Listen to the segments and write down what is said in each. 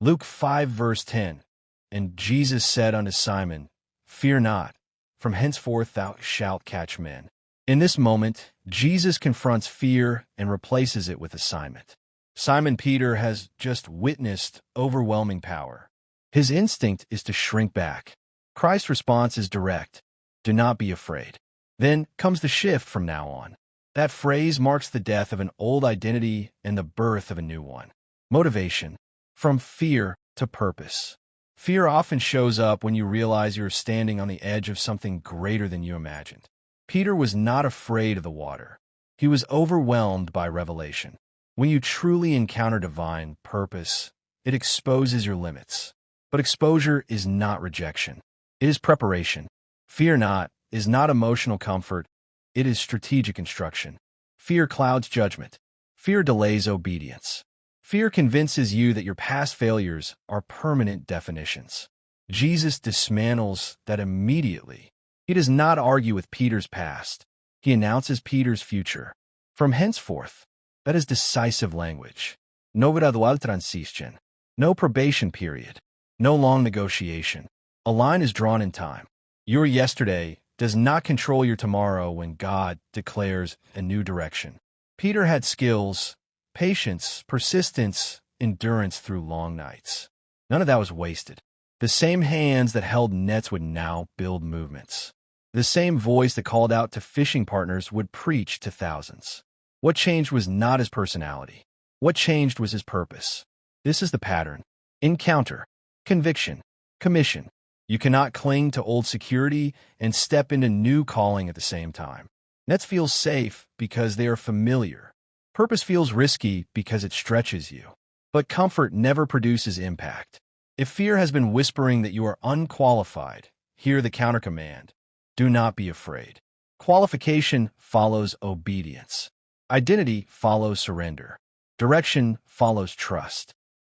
Luke 5 verse 10. And Jesus said unto Simon, Fear not, from henceforth thou shalt catch men. In this moment, Jesus confronts fear and replaces it with assignment. Simon Peter has just witnessed overwhelming power. His instinct is to shrink back. Christ's response is direct. Do not be afraid. Then comes the shift from now on. That phrase marks the death of an old identity and the birth of a new one. Motivation. From fear to purpose. Fear often shows up when you realize you're standing on the edge of something greater than you imagined. Peter was not afraid of the water. He was overwhelmed by revelation. When you truly encounter divine purpose, it exposes your limits. But exposure is not rejection. It is preparation. Fear not is not emotional comfort. It is strategic instruction. Fear clouds judgment. Fear delays obedience. Fear convinces you that your past failures are permanent definitions. Jesus dismantles that immediately. He does not argue with Peter's past. He announces Peter's future. From henceforth, that is decisive language. No gradual transition. No probation period. No long negotiation. A line is drawn in time. Your yesterday does not control your tomorrow when God declares a new direction. Peter had skills, patience, persistence, endurance through long nights. None of that was wasted. The same hands that held nets would now build movements. The same voice that called out to fishing partners would preach to thousands. What changed was not his personality. What changed was his purpose. This is the pattern. Encounter, conviction, commission. You cannot cling to old security and step into new calling at the same time. Nets feel safe because they are familiar. Purpose feels risky because it stretches you. But comfort never produces impact. If fear has been whispering that you are unqualified, hear the countercommand. Do not be afraid. Qualification follows obedience. Identity follows surrender. Direction follows trust.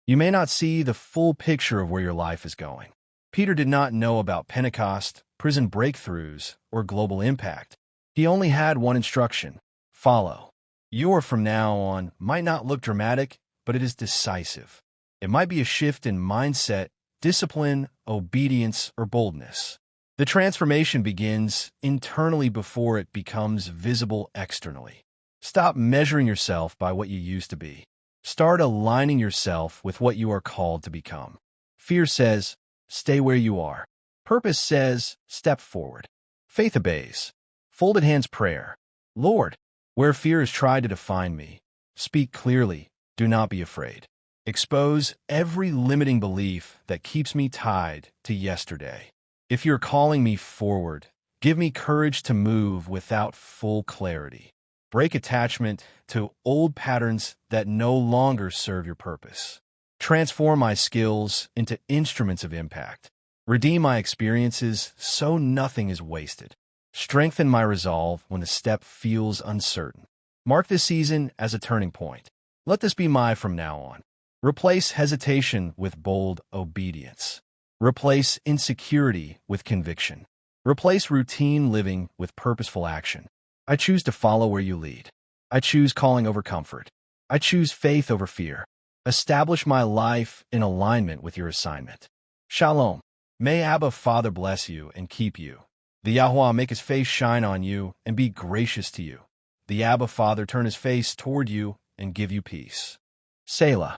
You may not see the full picture of where your life is going. Peter did not know about Pentecost, prison breakthroughs, or global impact. He only had one instruction: follow. Your from now on might not look dramatic, but it is decisive. It might be a shift in mindset, discipline, obedience, or boldness. The transformation begins internally before it becomes visible externally. Stop measuring yourself by what you used to be. Start aligning yourself with what you are called to become. Fear says, stay where you are. Purpose says, step forward. Faith obeys. Folded hands prayer. Lord, where fear has tried to define me, speak clearly, do not be afraid. Expose every limiting belief that keeps me tied to yesterday. If you're calling me forward, give me courage to move without full clarity. Break attachment to old patterns that no longer serve your purpose. Transform my skills into instruments of impact. Redeem my experiences so nothing is wasted. Strengthen my resolve when the step feels uncertain. Mark this season as a turning point. Let this be my from now on. Replace hesitation with bold obedience. Replace insecurity with conviction. Replace routine living with purposeful action. I choose to follow where you lead. I choose calling over comfort. I choose faith over fear. Establish my life in alignment with your assignment. Shalom. May Abba Father bless you and keep you. The Yahweh make his face shine on you and be gracious to you. The Abba Father turn his face toward you and give you peace. Selah.